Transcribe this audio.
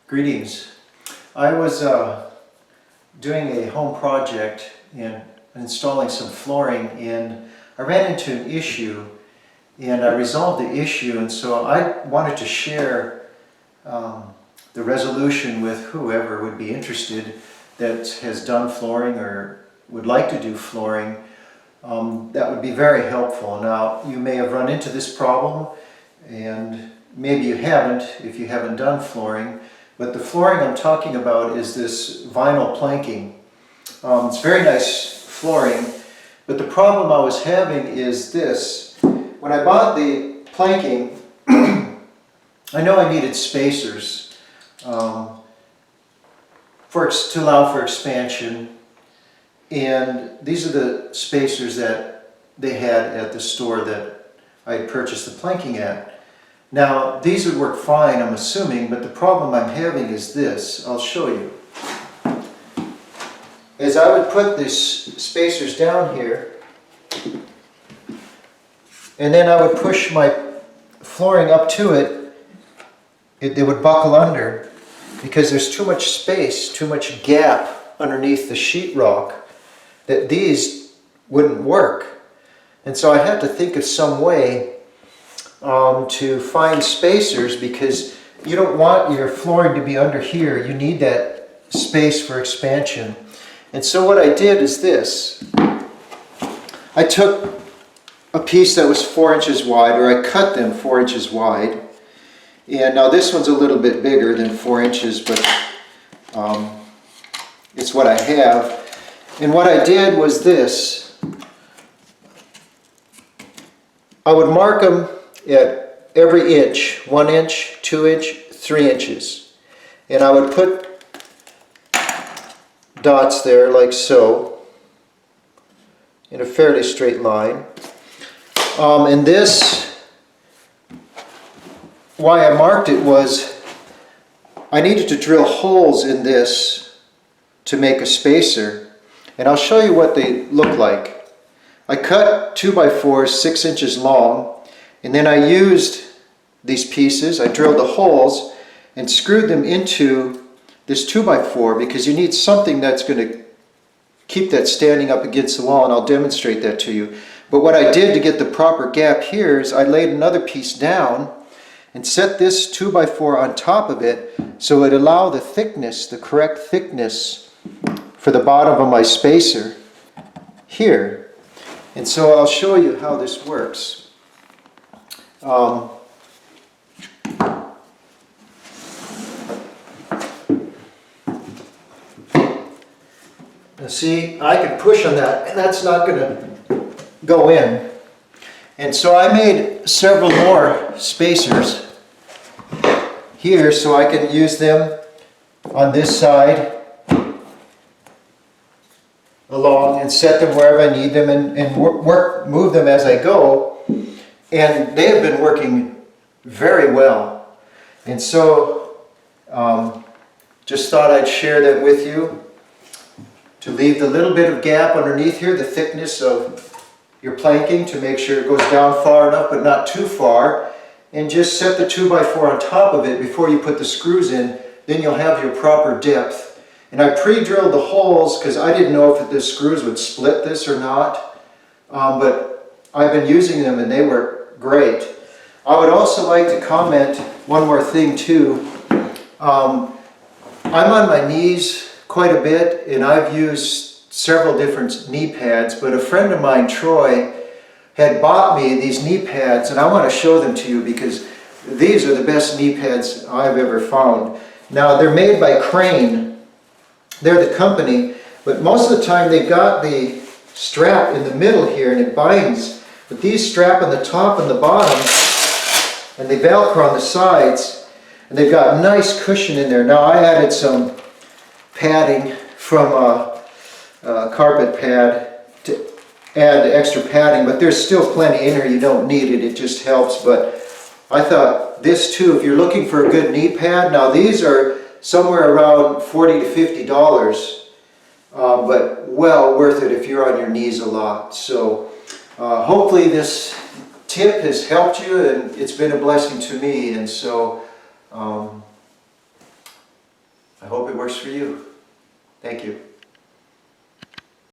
Greetings. I was doing a home project and installing some flooring, and I ran into an issue, and I resolved the issue, and so I wanted to share the resolution with whoever would be interested that has done flooring or would like to do flooring. That would be very helpful. Now, you may have run into this problem, and maybe you haven't if you haven't done flooring. But the flooring I'm talking about is this vinyl planking. It's very nice flooring, but the problem I was having is this. When I bought the planking, I know I needed spacers to allow for expansion, and these are the spacers that they had at the store that I had purchased the planking at. Now, these would work fine, I'm assuming, but the problem I'm having is this. I'll show you. As I would put these spacers down here, and then I would push my flooring up to it, they would buckle under because there's too much space, too much gap underneath the sheetrock that these wouldn't work. And so I had to think of some way to find spacers, because you don't want your flooring to be under here. You need that space for expansion. And so what I did is this. I took a piece that was 4 inches wide, or I cut them 4 inches wide. And now this one's a little bit bigger than 4 inches, but it's what I have. And what I did was this. I would mark them at every inch, 1 inch, 2 inch, 3 inches. And I would put dots there like so, in a fairly straight line. And this, why I marked it was I needed to drill holes in this to make a spacer. And I'll show you what they look like. I cut 2x4s 6 inches long, and then I used these pieces, I drilled the holes and screwed them into this 2x4, because you need something that's going to keep that standing up against the wall, and I'll demonstrate that to you. But what I did to get the proper gap here is I laid another piece down and set this 2x4 on top of it, so it allowed the thickness, the correct thickness for the bottom of my spacer here. And so I'll show you how this works. See, I can push on that, and that's not going to go in. And so I made several more spacers here so I can use them on this side along and set them wherever I need them, and move them as I go. And they have been working very well. And so just thought I'd share that with you, to leave the little bit of gap underneath here, the thickness of your planking, to make sure it goes down far enough but not too far, and just set the 2x4 on top of it before you put the screws in. Then you'll have your proper depth. And I pre-drilled the holes because I didn't know if the screws would split this or not, but I've been using them and they work great. I would also like to comment one more thing too. I'm on my knees quite a bit, and I've used several different knee pads, but a friend of mine, Troy, had bought me these knee pads, and I want to show them to you because these are the best knee pads I've ever found. Now, they're made by Crane. They're the company, but most of the time they've got the strap in the middle here and it binds, but these strap on the top and the bottom, and they Velcro on the sides, and they've got a nice cushion in there. Now, I added some padding from a carpet pad to add extra padding, but there's still plenty in here. You don't need it, it just helps. But I thought this too, if you're looking for a good knee pad, now these are somewhere around $40 to $50, but well worth it if you're on your knees a lot. So hopefully this tip has helped you, and it's been a blessing to me. And so it works for you. Thank you.